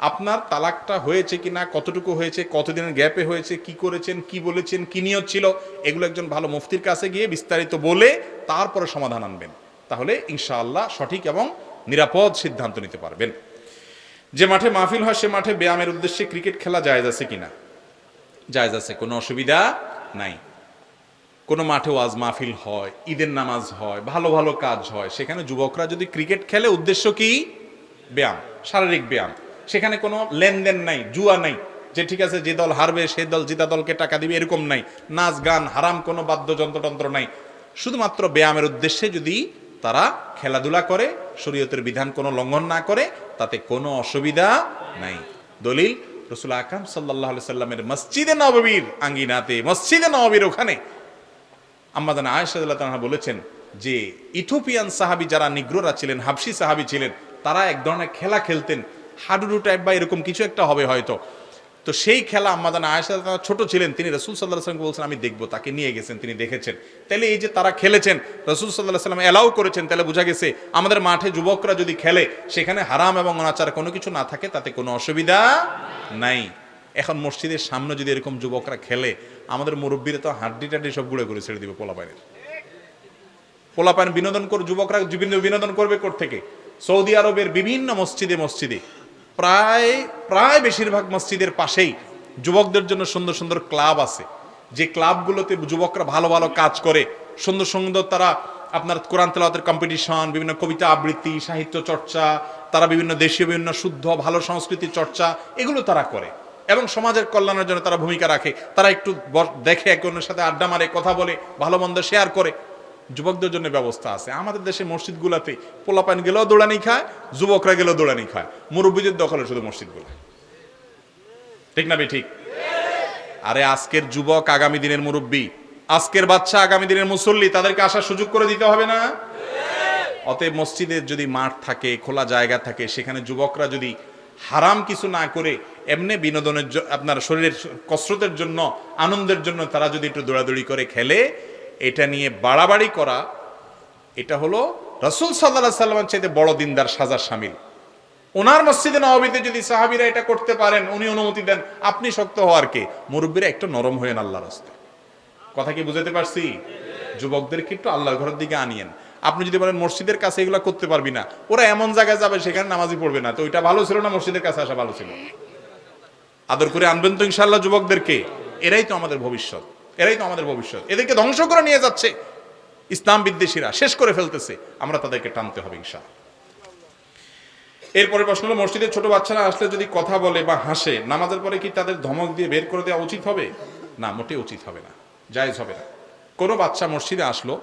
আপনার তালাকটা হয়েছে কিনা, কতটুকু হয়েছে, কতদিনের গ্যাপে হয়েছে, কি করেছেন, কি বলেছেন, কি নিয়ত ছিল, এগুলো একজন ভালো মুফতির কাছে গিয়ে বিস্তারিত বলে তারপরে সমাধান আনবেন, তাহলে ইনশাআল্লাহ সঠিক এবং নিরাপদ সিদ্ধান্ত নিতে পারবেন। যে মাঠে মাহফিল হয় সে মাঠে ব্যায়ামের উদ্দেশ্যে ক্রিকেট খেলা জায়েজ আছে কিনা? জায়েজ আছে, কোনো অসুবিধা নাই। কোনো মাঠে ওয়াজ মাহফিল হয়, ঈদের নামাজ হয়, ভালো ভালো কাজ হয়, সেখানে যুবকরা যদি ক্রিকেট খেলে, উদ্দেশ্য কি? ব্যায়াম, শারীরিক ব্যায়াম। সেখানে কোনো লেনদেন নাই, জুয়া নাই, যে ঠিক আছে যে দল হারবে সে দল জিতা দলকে টাকা দিবে, এরকম নাই। নাচ গান হারাম, কোনো বাদ্যযন্ত্রতন্ত্র নাই। শুধুমাত্র ব্যায়ামের উদ্দেশ্যে যদি তারা খেলাধুলা করে, শরীয়তের বিধান কোনো লঙ্ঘন না করে, তাতে কোনো অসুবিধা নাই। দলিল রাসূল আকরাম সাল্লাল্লাহু আলাইহি সাল্লামের মসজিদে নববীর আঙ্গিনাতে, মসজিদে নববীর ওখানে আম্মা জান আয়েশা রাদিয়াল্লাহু তাআলা বলেছেন যে ইথিওপিয়ান সাহাবী যারা নিগ্রোরা ছিলেন, হাবশি সাহাবী ছিলেন, তারা এক ধরনের খেলা খেলতেন, হাডুডু টাইপ বা এরকম কিছু একটা হবে হয়তো। তো সেই খেলা আম্মা জান আয়েশা রাদিয়াল্লাহু ছোট ছিলেন, তিনি রাসূল সাল্লাল্লাহু আলাইহি ওয়াসাল্লামকে বলছেন আমি দেখব, তাকে নিয়ে গেছেন, তিনি দেখেছেন। তাহলে এই যে তারা খেলেছেন, রাসূল সাল্লাল্লাহু আলাইহি ওয়াসাল্লাম এলাও করেছেন, তাহলে বোঝা গেছে আমাদের মাঠে যুবকরা যদি খেলে সেখানে হারাম এবং অনাচার কোনো কিছু না থাকে, তাতে কোনো অসুবিধা নাই। এখন মসজিদের সামনে যদি এরকম যুবকরা খেলে, আমাদের মুরব্বীরা তো হাড্ডি টাড্ডি সব গুঁড়ে করে ছেড়ে দিবে। পোলাপাইন বিনোদন করে, যুবকরা বিনোদন করবে কোত্থেকে? সৌদি আরবের বিভিন্ন মসজিদে মসজিদে প্রায় বেশিরভাগ মসজিদের পাশেই যুবকদের জন্য সুন্দর সুন্দর ক্লাব আছে, যে ক্লাবগুলোতে যুবকরা ভালো ভালো কাজ করে, সুন্দর সুন্দর তারা আপনার কোরআন তেলাওয়াতের কম্পিটিশন, বিভিন্ন কবিতা আবৃত্তি, সাহিত্য চর্চা, তারা বিভিন্ন দেশীয় বিভিন্ন শুদ্ধ ভালো সংস্কৃতি চর্চা, এগুলো তারা করে এবং সমাজের কল্যাণের জন্য তারা ভূমিকা রাখে। তারা একটু দেখে, একে অন্যের সাথে আড্ডা মারে, কথা বলে, ভালো মন্দ শেয়ার করে। যুবকদের জন্য ব্যবস্থা আছে। আমাদের দেশে মসজিদগুলোতে পোলাপাইন গেলেও দৌড়ানি খায়, যুবকরা গেলেও দৌড়ানি খায়, মুরব্বীদের দখলে শুধু মসজিদগুলো। ঠিক না বে ঠিক? আরে আজকের যুবক আগামী দিনের মুরব্বী। আজকের বাচ্চা আগামী দিনের মুসল্লি, তাদেরকে আসার সুযোগ করে দিতে হবে না? অতএব মসজিদের যদি মাঠ থাকে, খোলা জায়গা থাকে, সেখানে যুবকরা যদি হারাম কিছু না করে এমনি বিনোদনের আপনার শরীরের কসরতের জন্য, আনন্দের জন্য তারা যদি একটু দৌড়াদৌড়ি করে খেলে, এটা নিয়ে বাড়াবাড়ি করা, এটা হলো রাসূল সাল্লাল্লাহু আলাইহি সাল্লামের চাইতে বড় দিনদার সাজার শামিল। ওনার মসজিদে নববীতে যদি সাহাবীরা এটা করতে পারেন, উনি অনুমতি দেন, আপনি শক্ত হওয়ার কে? মুরব্বীরা একটু নরম হয়েন আল্লাহর রাস্তায়। কথা কি বুঝাতে পারছি? যুবকদেরকে একটু আল্লাহর ঘরের দিকে আনিয়েন। আপনি যদি বলেন মসজিদের কাছে এগুলো করতে পারবি না, ওরা এমন জায়গায় যাবে সেখানে নামাজই পড়বে না, তো ওইটা ভালো ছিল না? মসজিদের কাছে আসা ভালো ছিল? আদর করে আনবেন তো ইনশাআল্লাহ যুবকদেরকে। এরাই তো আমাদের ভবিষ্যৎ, এরাই তো আমাদের ভবিষ্যৎ। এদেরকে ধ্বংস করে নিয়ে যাচ্ছে ইসলাম বিদ্বেষীরা, শেষ করে ফেলতেছে। আমরা তাদেরকে টানতে হবে ইনশাআল্লাহ। এরপরে প্রশ্ন হলো, মসজিদের ছোট বাচ্চারা আসলে যদি কথা বলে বা হাসে, নামাজের পরে কি তাদের ধমক দিয়ে বের করে দেওয়া উচিত হবে? না, মোটেই উচিত হবে না, জায়েজ হবে না। কোনো বাচ্চা মসজিদে আসলো,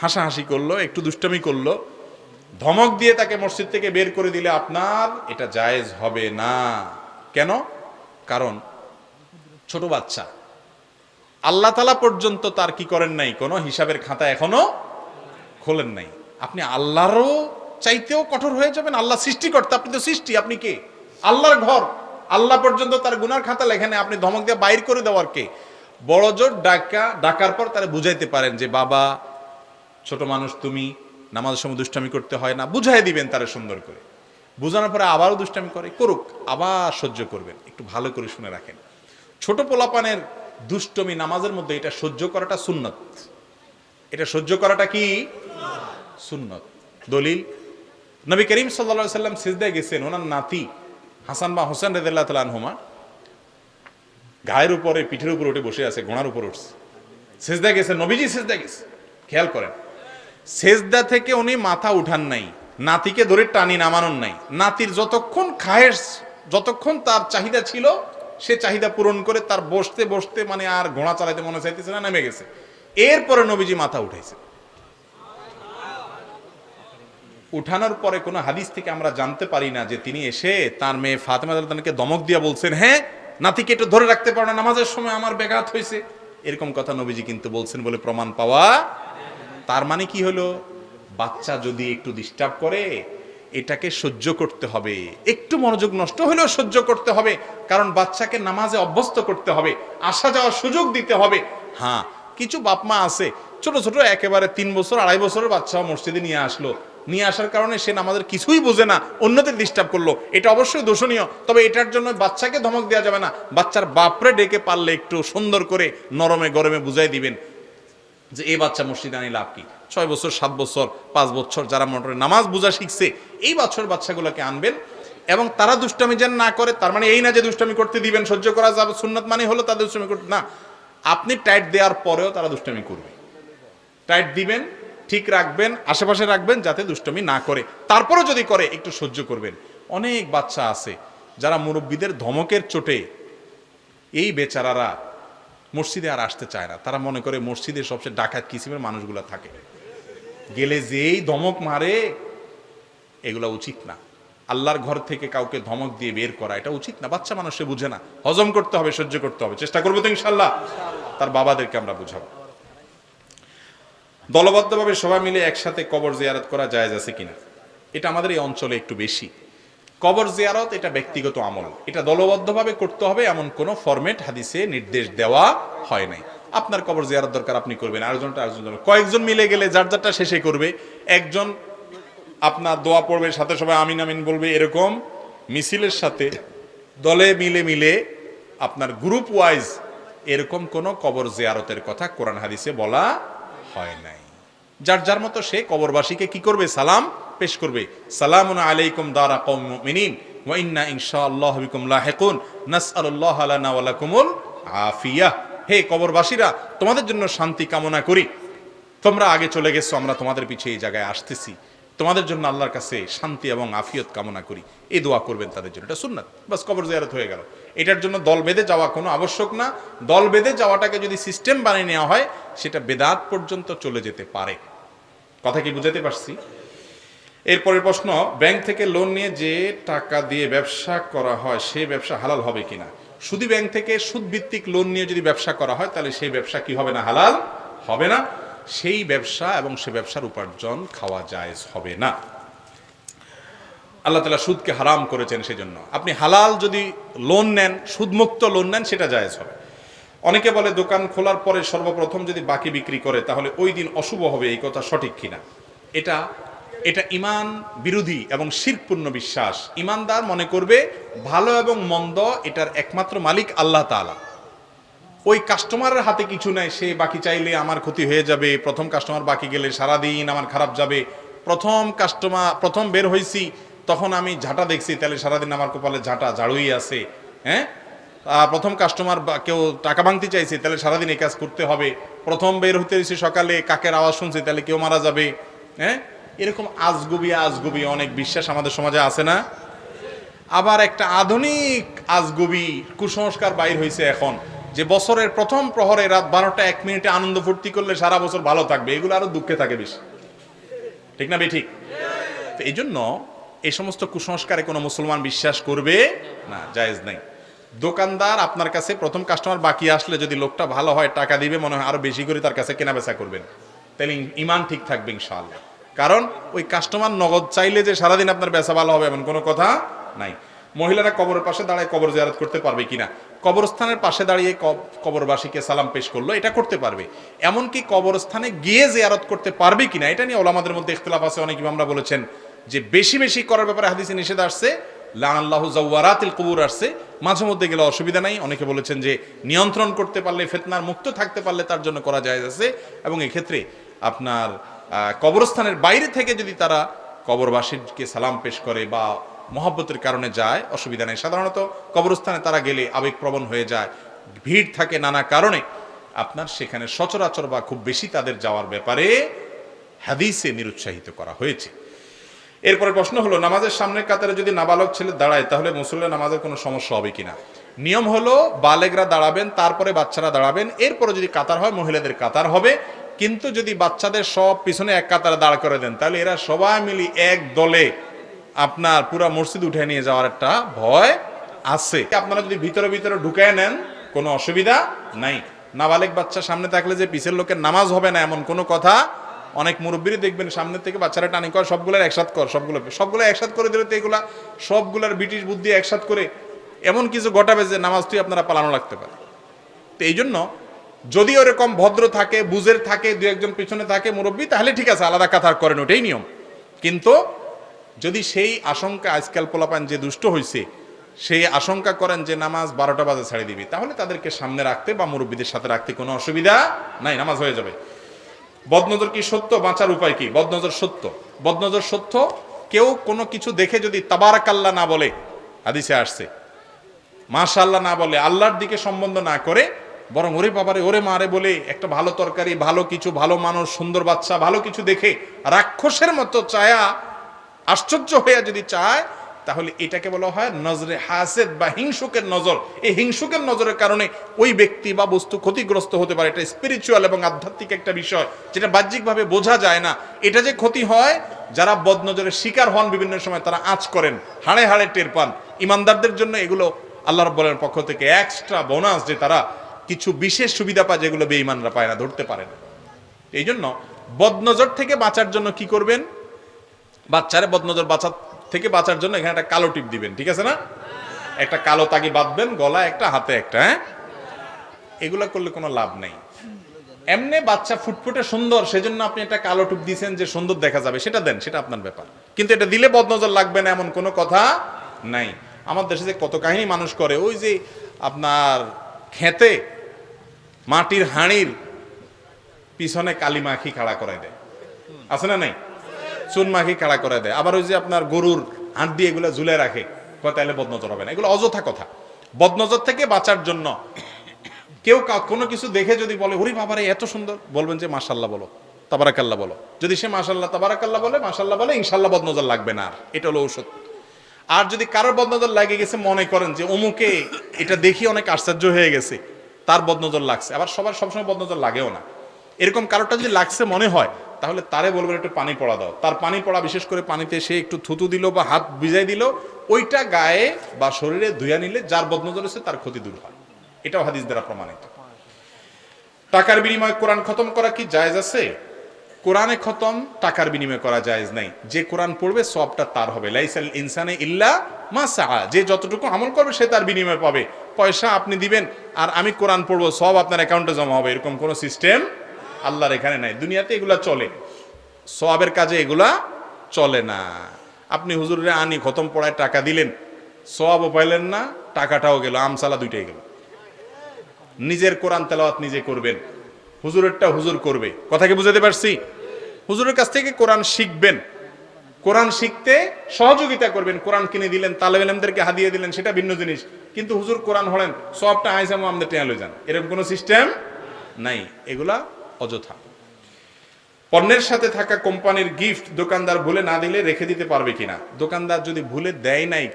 হাসাহাসি করলো, একটু দুষ্টামি করলো, ধমক দিয়ে তাকে মসজিদ থেকে বের করে দিলে আপনার এটা জায়েজ হবে না। কেন? কারণ ছোট বাচ্চা, আল্লাহ তাআলা পর্যন্ত তার কি করেন নাই, কোনো হিসাবের খাতা এখনো খোলেন নাই। আপনি আল্লাহরও চাইতেও কঠোর হয়ে যাবেন? আল্লাহ সৃষ্টিকর্তা, আপনি তো সৃষ্টি, আপনি কে? আল্লাহর ঘর, আল্লাহ পর্যন্ত তার গুনার খাতা লেখেন, আপনি ধমক দিয়ে বাইর করে দেওয়ার কে? বড় জোর ডাকার পর তারা বুঝাইতে পারেন যে বাবা, ছোট মানুষ তুমি, নামাজের সময় দুষ্টামি করতে হয় না, বুঝাই দিবেন তারা সুন্দর করে। বুঝানোর পরে আবারও দুষ্টামি করে, করুক, আবার সহ্য করবেন। একটু ভালো করে শুনে রাখেন, ছোট পোলাপানের দুষ্টমি নামাজের মধ্যে এটা সহ্য করাটা সুন্নত। এটা সহ্য করাটা কি সুন্নত। দলিল, নবী করিম সাল্লাল্লাহু আলাইহি সাল্লাম সিজদায় গেছেন, ওনার নাতি হাসান বা হোসেন রাদিয়াল্লাহু তাআলা আনহুমা গায়ের উপরে, পিঠের উপর উঠে বসে আছে, ঘোড়ার উপর উঠছে, সিজদায় গেছে, নবীজি সিজদায় গেছে। খেয়াল করেন, সিজদা থেকে উনি মাথা উঠান নাই, নাতিকে ধরে টানি নামানোর নাই। নাতির যতক্ষণ খায়েশ, যতক্ষণ তার চাহিদা ছিল, সে চাহিদা পূরণ করে তার বসতে বসতে মানে আর ঘোড়া চালাইতে মনে চাইতেছে না, নেমে গেছে। এরপরে নবীজি মাথা উঠাইছে। উঠানোর পরে কোনো হাদিস থেকে আমরা জানতে পারি না যে তিনি এসে তার মেয়ে ফাতেমা রাদিয়াল্লাহু আনহাকে ধমক দিয়া বলছেন, হ্যাঁ নাতিকে একটু ধরে রাখতে পারো না, নামাজের সময় আমার ব্যাঘাত হয়েছে। এরকম কথা নবীজি কিন্তু বলছেন বলে প্রমাণ পাওয়া। তার মানে কি হলো, বাচ্চা যদি একটু ডিস্টার্ব করে এটাকে সহ্য করতে হবে, একটু মনোযোগ নষ্ট হলেও সহ্য করতে হবে, কারণ বাচ্চাকে নামাজে অভ্যস্ত করতে হবে, আসা যাওয়ার সুযোগ দিতে হবে। হ্যাঁ, কিছু বাপ মা আছে ছোট ছোট একেবারে 3 বছর 2.5 বছরের বাচ্চাও মসজিদে নিয়ে আসলো, নিয়ে আসার কারণে সে নামাজের কিছুই বোঝে না, অন্যদের ডিস্টার্ব করলো, এটা অবশ্যই দোষণীয়। তবে এটার জন্য বাচ্চাকে ধমক দেওয়া যাবে না। বাচ্চার বাপরে ডেকে পারলে একটু সুন্দর করে নরমে গরমে বুঝাই দিবেন যে এই বাচ্চা মসজিদে আনি লাভ কি। 6 বছর 7 বছর 5 বছর যারা মোটরে নামাজ বোঝা শিখছে, এই বছর বাচ্চাগুলোকে আনবেন এবং তারা দুষ্টামি যেন না করে। তার মানে এই না যে দুষ্টামি করতে দিবেন, সহ্য করা যাবে, সুন্নাত মানে হলো তাদের দুষ্টামি করতে না। আপনি টাইট দেওয়ার পরেও তারা দুষ্টামি করবে, টাইট দিবেন, ঠিক রাখবেন, আশেপাশে রাখবেন যাতে দুষ্টামি না করে। তারপরেও যদি করে একটু সহ্য করবেন। অনেক বাচ্চা আছে যারা মুরব্বীদের ধমকের চোটে এই বেচারারা মসজিদে আর আসতে চায় না। তারা মনে করে মসজিদে সবচেয়ে ডাকাত কিসিমের মানুষগুলো থাকে, গেলে যেই ধমক মারে, এগুলো উচিত না। আল্লাহর ঘর থেকে কাউকে ধমক দিয়ে বের করা এটা উচিত না। বাচ্চা মানুষ সে বুঝে না, হজম করতে হবে, সহ্য করতে হবে। চেষ্টা করবো তো ইনশাল্লাহ, তার বাবাদেরকে আমরা বুঝাবো। দলবদ্ধভাবে সবাই মিলে একসাথে কবর জিয়ারত করা জায়েজ আছে কিনা? এটা আমাদের এই অঞ্চলে একটু বেশি। কবর জিয়ারত এটা ব্যক্তিগত আমল, এটা দলবদ্ধভাবে করতে হবে এমন কোনো ফরম্যাট হাদিসে নির্দেশ দেওয়া হয় নাই। আপনার কবর জিয়ারত দরকার, আপনি করবেন, আরেকজনটা আরেকজন, কয়েকজন মিলে গেলে যার যারটা শেষে করবে। একজন আপনার দোয়া পড়বে, সাথে সবাই আমিন আমিন বলবে, এরকম মিছিলের সাথে দলে মিলে মিলে আপনার গ্রুপ ওয়াইজ এরকম কোনো কবর জিয়ারতের কথা কোরআন হাদিসে বলা হয় নাই। যার যার মতো সে কবরবাসীকে কি করবে? সালাম পেশ করবে। সালামুন আলাইকুম দারা কওমিন মুমিনিন ওয়া ইন্না ইনশাআল্লাহু বিকুম লাহিকুন নাসআলুল্লাহ লানা ওয়া লাকুমুল আফিয়াহ। হে কবরবাসীরা, তোমাদের জন্য শান্তি কামনা করি। তোমরা আগে চলে গেছো, আমরা তোমাদের পিছে এই জায়গায় আসতেছি, তোমাদের জন্য আল্লাহর কাছে শান্তি এবং আফিয়ত কামনা করি। এই দোয়া করবেন তাদের জন্য, এটা সুন্নাত। বাস, কবর জিয়ারত হয়ে গেল। এটার জন্য দল বেঁধে যাওয়া কোনো আবশ্যক না। দল বেঁধে যাওয়াটাকে যদি সিস্টেম বানিয়ে নেওয়া হয়, সেটা বেদাত পর্যন্ত চলে যেতে পারে। কথা কি বুঝাতে পারছি? এরপরের প্রশ্ন, ব্যাংক থেকে লোন নিয়ে যে টাকা দিয়ে ব্যবসা করা হয়, সে ব্যবসা হালাল হবে কিনা? সুদী ব্যাংক থেকে সুদ ভিত্তিক লোন নিয়ে যদি ব্যবসা করা হয় তাহলে সেই ব্যবসা কি হবে না, হালাল হবে না। সেই ব্যবসা এবং সে ব্যবসার উপার্জন খাওয়া জায়েজ হবে না। আল্লাহ তাআলা সুদকে হারাম করেছেন, সেজন্য আপনি হালাল যদি লোন নেন, সুদমুক্ত লোন নেন, সেটা জায়েজ হবে। অনেকে বলে দোকান খোলার পরে সর্বপ্রথম যদি বাকি বিক্রি করে তাহলে ওই দিন অশুভ হবে, এই কথা সঠিক কিনা? এটা ঈমান বিরোধী এবং শিরকপূর্ণ বিশ্বাস। ঈমানদার মনে করবে ভালো এবং মন্দ এটার একমাত্র মালিক আল্লাহ তাআলা। ওই কাস্টমারের হাতে কিছু নাই, সে বাকি চাইলে আমার ক্ষতি হয়ে যাবে, প্রথম কাস্টমার বাকি গেলে সারাদিন আমার খারাপ যাবে, প্রথম বের হয়েছি তখন আমি ঝাঁটা দেখছি, তাহলে সারাদিন আমার কপালে ঝাড়ুই আছে। হ্যাঁ, প্রথম কাস্টমার কেউ টাকা ভাঙতে চাইছে, তাহলে সারাদিন এই কাজ করতে হবে। প্রথম বের হতে হয়েছে সকালে, কাকের আওয়াজ শুনছি, তাহলে কেউ মারা যাবে। হ্যাঁ, এরকম আজগুবি অনেক বিশ্বাস আমাদের সমাজে আছে না? আবার একটা আধুনিক আজগুবি কুসংস্কার বাইর হয়েছে এখন, যে বছরের প্রথম প্রহরে রাত 12টা 1 মিনিটে আনন্দ ফুর্তি করলে সারা বছর ভালো থাকবে। এগুলো আরো দুঃখে থাকে বেশি, ঠিক না বেঠিক? তো এই জন্য এই সমস্ত কুসংস্কারে কোনো মুসলমান বিশ্বাস করবে না, জায়েজ নাই। দোকানদার আপনার কাছে প্রথম কাস্টমার বাকি আসলে যদি লোকটা ভালো হয়, টাকা দিবে, মনে হয় আরো বেশি করে তার কাছে কেনা বেচা করবেন, তাহলে ঈমান ঠিক থাকবে ইনশাআল্লাহ। কারণ ওই কাস্টমার নগদ চাইলে যে সারাদিন আপনার বেচা ভালো হবে এমন কোনো কথা নাই। মহিলারা কবরের পাশে দাঁড়ায় কবর জিয়ারত করতে পারবে কিনা? কবরস্থানের পাশে দাঁড়িয়ে কবরবাসীকে সালাম পেশ করলো, এটা করতে পারবে। এমনকি কবরস্থানে গিয়ে জিয়ারত করতে পারবে কিনা, এটা নিয়ে ওলামাদের মধ্যে ইখতিলাফ আছে। অনেক ইমামরা বলেছেন যে বেশি বেশি করার ব্যাপারে হাদিসে নিষেধ আসছে, লানাল্লাহু যাওয়ারাতিল কুবুর আসছে, মাঝে মধ্যে গেলে অসুবিধা নাই। অনেকে বলেছেন যে নিয়ন্ত্রণ করতে পারলে, ফিতনার মুক্ত থাকতে পারলে তার জন্য করা জায়েজ আছে। এবং এক্ষেত্রে আপনার কবরস্থানের বাইরে থেকে যদি তারা কবরবাসীকে সালাম পেশ করে বা মহব্বতের কারণে যায়, অসুবিধা নেই। সাধারণত কবরস্থানে তারা গেলে আবেগপ্রবণ হয়ে যায়, ভিড় থাকে নানা কারণে, আপনার সেখানে সচরাচর বা খুব বেশি তাদের যাওয়ার ব্যাপারে হাদিসে নিরুৎসাহিত করা হয়েছে। এরপরে প্রশ্ন হলো, নামাজের সামনের কাতারে যদি নাবালক ছেলে দাঁড়ায় তাহলে মুসল্লি নামাজের কোনো সমস্যা হবে কিনা? নিয়ম হলো বালেগরা দাঁড়াবেন, তারপরে বাচ্চারা দাঁড়াবেন, এরপরে যদি কাতার হয় মহিলাদের কাতার হবে। কিন্তু যদি বাচ্চাদের সব পিছনে এক কাতারে দাঁড় করে দেন তাহলে এরা সবাই মিলি এক দলে আপনার পুরা মসজিদ উঠে নিয়ে যাওয়ার একটা ভয় আছে। আপনারা যদি ভিতরে ভিতরে ঢুকায় নেন কোনো অসুবিধা নাই। নাবালেগ বাচ্চা সামনে থাকলে যে পিছের লোকের নামাজ হবে না এমন কোনো কথা। অনেক মুরব্বীরা দেখবেন সামনে থেকে বাচ্চারা টানি কর, সবগুলোর একসাথ কর, সবগুলো একসাথ করে দিলে তো এগুলা সবগুলার ব্রিটিশ বুদ্ধি একসাথ করে এমন কিছু ঘটাবে যে নামাজটি আপনারা পালানো লাগতে পারে। তো এই জন্য যদি ওরকম ভদ্র থাকে, বুঝের থাকে, দু একজন পিছনে থাকে মুরব্বী, তাহলে ঠিক আছে, আলাদা কাতার করেন, ওটাই নিয়ম। কিন্তু যদি সেই আশঙ্কা, আজকাল পোলাপান যে দুষ্ট হয়েছে, সেই আশঙ্কা করেন যে নামাজ 12টা বাজে ছেড়ে দিবি, তাহলে তাদেরকে সামনে রাখতে বা মুরব্বীদের সাথে রাখতে কোনো অসুবিধা নাই, নামাজ হয়ে যাবে। বদনজর কি সত্য? বাঁচার উপায় কি? বদনজর সত্য, বদনজর সত্য। কেউ কোনো কিছু দেখে যদি তাবারাকাল্লাহ না বলে, হাদিসে আসছে, মাশাআল্লাহ না বলে, আল্লাহর দিকে সম্বন্ধ না করে, বরং ওরে বাবারে, ওরে মারে বলে একটা ভালো তরকারি, ভালো কিছু, ভালো মানুষ, সুন্দর বাচ্চা, ভালো কিছু দেখে রাক্ষসের মতো চায়া, আশ্চর্য হইয়া যদি চায়, তাহলে এটাকে বলা হয় নজরে হাসেদ বা হিংসুকের নজর। এই হিংসুকের নজরের কারণে ওই ব্যক্তি বা বস্তু ক্ষতিগ্রস্ত হতে পারে। এটা স্পিরিচুয়াল এবং আধ্যাত্মিক একটা বিষয়, যেটা বাহ্যিকভাবে বোঝা যায় না। এটা যে ক্ষতি হয়, যারা বদনজরের শিকার হন বিভিন্ন সময়, তারা আঁচ করেন, হাড়ে হাড়ে টের পান। ইমানদারদের জন্য এগুলো আল্লাহ রাব্বুল পক্ষ থেকে এক্সট্রা বোনাস, যে তারা কিছু বিশেষ সুবিধা পায় যেগুলো বেঈমানরা পায় না, ধরতে পারে না। এই জন্য বদনজর থেকে বাঁচার জন্য কি করবেন? বাচ্চারে বদনজর থেকে বাঁচার জন্য এখানে একটা কালো টিপ দিবেন, ঠিক আছে না? একটা কালো তাগি বাঁধবেন, গলা একটা, হাতে একটা। হ্যাঁ, এগুলা করলে কোনো লাভ নেই। এমনি বাচ্চা ফুটফুটে সুন্দর, সেজন্য আপনি একটা কালো টিপ দিয়েছেন যে সুন্দর দেখা যাবে, সেটা দেন, সেটা আপনার ব্যাপার। কিন্তু এটা দিলে বদনজর লাগবে না এমন কোনো কথা নাই। আমার দেশে যে কত কাহিনী মানুষ করে, ওই যে আপনার খেতে মাটির হাঁড়ির পিছনে কালি মাখি খাড়া করাই দেয়, আছে না নাই? চুন মাখি খাড়া করে দেয়। আবার ওই যে আপনার গরুর হাঁট দিয়ে এগুলো ঝুলে রাখে, তাহলে বদনজর হবে না। এগুলো অযথা কথা। বদনজর থেকে বাঁচার জন্য কেউ কোনো কিছু দেখে যদি বলে ওরে বাবারে এত সুন্দর, বলবেন যে মাশাআল্লাহ বলো, তাবারাকাল্লাহ বলো। যদি সে মাশাআল্লাহ তাবারাকাল্লাহ বলে, মাশাআল্লাহ বলে, ইনশাআল্লাহ বদনজর লাগবে না। আর এটা হলো ঔষধ। আর যদি কারোর বদনজর লাগে গেছে, মনে করেন যে অমুকে এটা দেখি অনেক আশ্চর্য হয়ে গেছে, তার বদনজর লাগছে, আবার সবার সবসময় বদনজর লাগেও না, এরকম কারোরটা যদি লাগছে মনে হয়, তাহলে তারে বলবেন একটু পানি পড়া দাও। তার পানি পড়া, বিশেষ করে পানিতে সে একটু থুতু দিল বা হাত ভিজাই দিল, ওইটা গায়ে বা শরীরে ধুয়া নিলে যার বদনজর হচ্ছে তার ক্ষতি দূর হয়। এটাও হাদিস দ্বারা প্রমাণিত। টাকার বিনিময়ে কোরআন খতম করা কি জায়েজ আছে? কোরআনে খতম টাকার বিনিময়ে করা জায়েজ নাই। যে কোরআন পড়বে সবটা তার হবে। লাইসাল ইনসানে ইল্লা মা সাআ, যে যতটুকু আমল করবে সে তার বিনিময় পাবে। পয়সা আপনি দিবেন আর আমি কোরআন পড়বো, সব আপনার অ্যাকাউন্টে জমা হবে, এরকম কোনো সিস্টেম আল্লাহর এখানে নাই। দুনিয়াতে এগুলা চলে, সওয়াবের কাজে এগুলা চলে না। আপনি হুজুরে আনি খতম পড়ায় টাকা দিলেন, সওয়াবও পাইলেন না, টাকাটাও গেল, আমসালা দুইটাই গেল। নিজের কোরআন তেলাওয়াত নিজে করবেন, হুজুরেরটা হুজুর করবে। কথা কি বুঝাতে পারছি? হুজুরের কাছ থেকে কোরআন শিখবেন, কোরআন শিখতে সহযোগিতা করবেন। কোরআন কিনে দিলেন, তালেব ইলমদেরকে হাদিয়ে দিলেন, সেটা ভিন্ন জিনিস। কিন্তু হুজুর কোরআন হলেন, সবটা আইসামো আমাদের টেয়া লই যান, এরকম কোনো সিস্টেম নাই। এগুলা অযথা। পণ্যের সাথে থাকা কোম্পানির গিফট দোকানদার ভুলে না দিলে রেখে দিতে পারবে কিনা? দোকানদার যদি ভুলে দেয় নাই,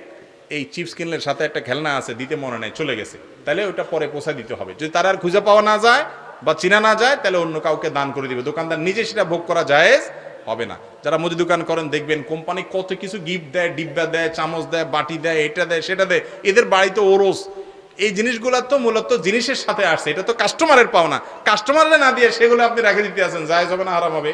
এই চিপস কিনলের সাথে একটা খেলনা আছে, দিতে মনে নাই, চলে গেছে, তাহলে ওটা পরে পৌঁছা দিতে হবে। যদি তার আর খুঁজে পাওয়া না যায় বা চিনা না যায়, তাহলে অন্য কাউকে দান করে দিবে। দোকানদার নিজে সেটা ভোগ করা জায়েজ হবে না। যারা মুদি দোকান করেন দেখবেন কোম্পানি কত কিছু গিফট দেয়, ডিব্বা দেয়, চামচ দেয়, বাটি দেয়, এটা দেয়, সেটা দেয়। এদের বাড়িতে ওরস, এই জিনিসগুলো তো মূলত জিনিসের সাথে আসছে, এটা তো কাস্টমারের পাওনা। কাস্টমাররা না দিয়ে সেগুলো আপনি রেখে দিতে আছেন, জায়েজ হবে না হারাম হবে?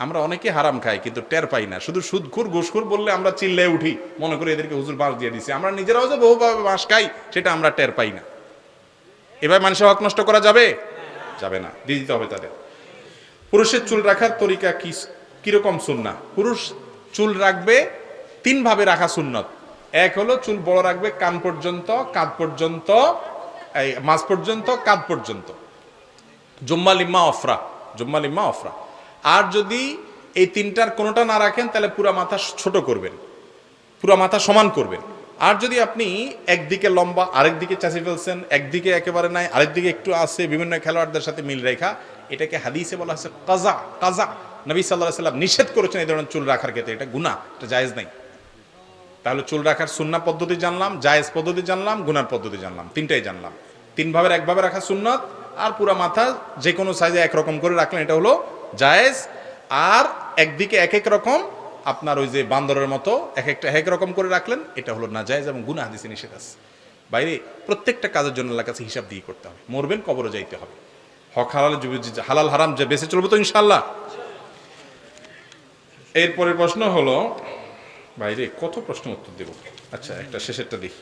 আমরা অনেকে হারাম খাই কিন্তু টের পাই না। শুধু সুদখোর ঘুষখোর বললে আমরা চিল্লায় উঠি, মনে করি এদেরকে হুজুর বাঁশ দিয়ে দিছে। আমরা নিজেরাও যে বহুভাবে বাঁশ খাই, সেটা আমরা টের পাই না। এবার মানুষের হক নষ্ট করা যাবে? যাবে না, দিয়ে দিতে হবে তাদের। পুরুষের চুল রাখার তরিকা কি, কিরকম সুন্নাহ? পুরুষ চুল রাখবে তিনভাবে রাখা সুন্নত। এক হলো চুল বড় রাখবে কান পর্যন্ত, কাঁধ পর্যন্ত, এই মাঝ পর্যন্ত, কাঁধ পর্যন্ত, জুম্মা লিম্মা অফরা, জুম্মা লিম্মা অফরা। আর যদি এই তিনটার কোনোটা না রাখেন, তাহলে পুরা মাথা ছোট করবেন, পুরা মাথা সমান করবেন। আর যদি আপনি একদিকে লম্বা, আরেক দিকে চাচি ফেলছেন, একদিকে একেবারে নাই, আরেক দিকে একটু আছে, বিভিন্ন খেলোয়াড়দের সাথে মিল রেখা, এটাকে হাদিসে বলা হচ্ছে কাজা। কাজা নবী সাল্লাল্লাহু আলাইহি ওয়াসাল্লাম নিষেধ করেছেন এই ধরনের চুল রাখার ক্ষেত্রে। এটা গুনাহ, এটা জায়েজ নাই। তাহলে চুল রাখার সুন্নাহ পদ্ধতি জানলাম, জায়েজ পদ্ধতি জানলাম, গুনার পদ্ধতি জানলাম, তিনটাই জানলাম। তিন ভাবের একভাবে রাখা সুন্নাত, আর পুরা মাথা যে কোনো সাইজে একরকম করে রাখলেন, এটা হলো জায়েজ। আর একদিকে এক এক রকম, আপনার ওই যে বান্দরের মতো এক একটা এক রকম করে রাখলেন, এটা হলো না জায়েজ এবং গুনাহ, হাদিসে নিষেধ আছে। বাইরে প্রত্যেকটা কাজের জন্য আল্লাহর কাছে হিসাব দিয়ে করতে হবে। মরবেন, কবরে যাইতে হবে। হক হালাল, হালাল হারাম যে বেঁচে চলবে তো ইনশাআল্লাহ। এরপরের প্রশ্ন হলো, বাইরে কত প্রশ্ন উত্তর দেব। আচ্ছা, একটা শেষেরটা দেখি।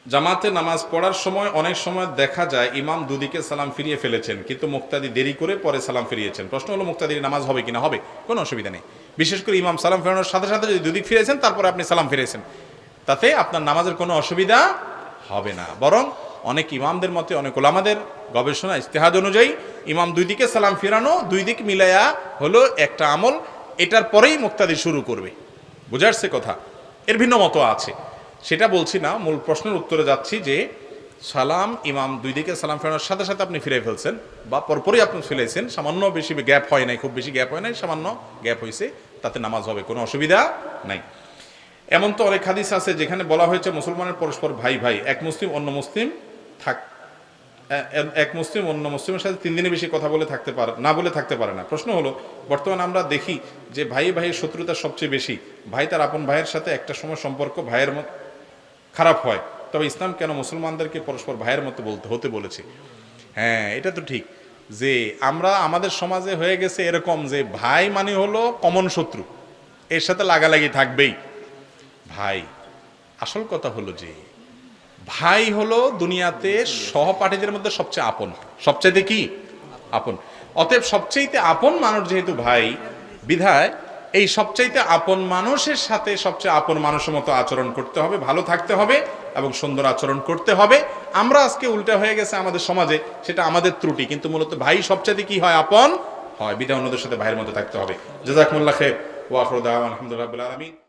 জামাতে নামাজ পড়ার সময় অনেক সময় দেখা যায় ইমাম দুদিকে সালাম ফিরিয়ে ফেলেছেন, কিন্তু মুক্তাদি দেরি করে পরে সালাম ফিরিয়েছেন। প্রশ্ন হলো মুক্তাদির নামাজ হবে কিনা? হবে, কোনো অসুবিধা নেই। বিশেষ করে ইমাম সালাম ফেরানোর সাথে সাথে যদি দুদিক ফিরেছেন, তারপরে আপনি সালাম ফিরেছেন, তাতে আপনার নামাজের কোনো অসুবিধা হবে না। বরং অনেক ইমামদের মতে, অনেক ওলামাদের গবেষণা ইজতিহাদ অনুযায়ী ইমাম দুই দিকে সালাম ফিরানো, দুই দিক মিলাইয়া হলো একটা আমল, এটার পরেই মুক্তাদি শুরু করবে। বুঝাচ্ছে কথা? এর ভিন্ন মত আছে, সেটা বলছি না। মূল প্রশ্নের উত্তরে যাচ্ছি যে সালাম, ইমাম দুই দিকে সালাম ফেরানোর সাথে সাথে আপনি ফিরে ফেলছেন বা পরপরই আপনি ফেলেছেন, সামান্য বেশি গ্যাপ হয় নাই, খুব বেশি গ্যাপ হয় নাই, সামান্য গ্যাপ হয়েছে, তাতে নামাজ হবে, কোনো অসুবিধা নাই। এমন তো অনেক হাদিস আছে যেখানে বলা হয়েছে মুসলমানের পরস্পর ভাই ভাই, এক মুসলিম অন্য মুসলিম এক মুসলিম অন্য মুসলিমের সাথে 3 দিনের বেশি কথা বলে থাকতে পারে না, বলে থাকতে পারে না। প্রশ্ন হলো, বর্তমানে আমরা দেখি যে ভাই ভাইয়ের শত্রুতা সবচেয়ে বেশি। ভাই তার আপন ভাইয়ের সাথে একটা সময় সম্পর্ক ভাইয়ের মত খারাপ হয়, তবে ইসলাম কেন মুসলমানদেরকে পরস্পর ভাইয়ের মতো হতে বলেছে? হ্যাঁ, এটা তো ঠিক যে আমরা আমাদের সমাজে হয়ে গেছে এরকম যে ভাই মানে হলো কমন শত্রু, এর সাথে লাগালাগি থাকবেই। ভাই, আসল কথা হলো যে ভাই হলো দুনিয়াতে সহপাঠীদের মধ্যে সবচেয়ে আপন, সবচাইতে কি আপন। অতএব সবচাইতে আপন মানুষ যেহেতু ভাই, বিধায় এই সবচাইতে আপন মানুষের সাথে সবচেয়ে আপন মানুষের মতো আচরণ করতে হবে, ভালো থাকতে হবে এবং সুন্দর আচরণ করতে হবে। আমরা আজকে উল্টা হয়ে গেছে আমাদের সমাজে, সেটা আমাদের ত্রুটি, কিন্তু মূলত ভাই সবচাইতে কি হয়, আপন হয়। বিধায় অন্যদের সাথে ভাইয়ের মতো থাকতে হবে। জাযাকুমুল্লাহ খাইর ওয়া আখিরু দাওয়ানা আলহামদুলিল্লাহি রাব্বিল আলামিন।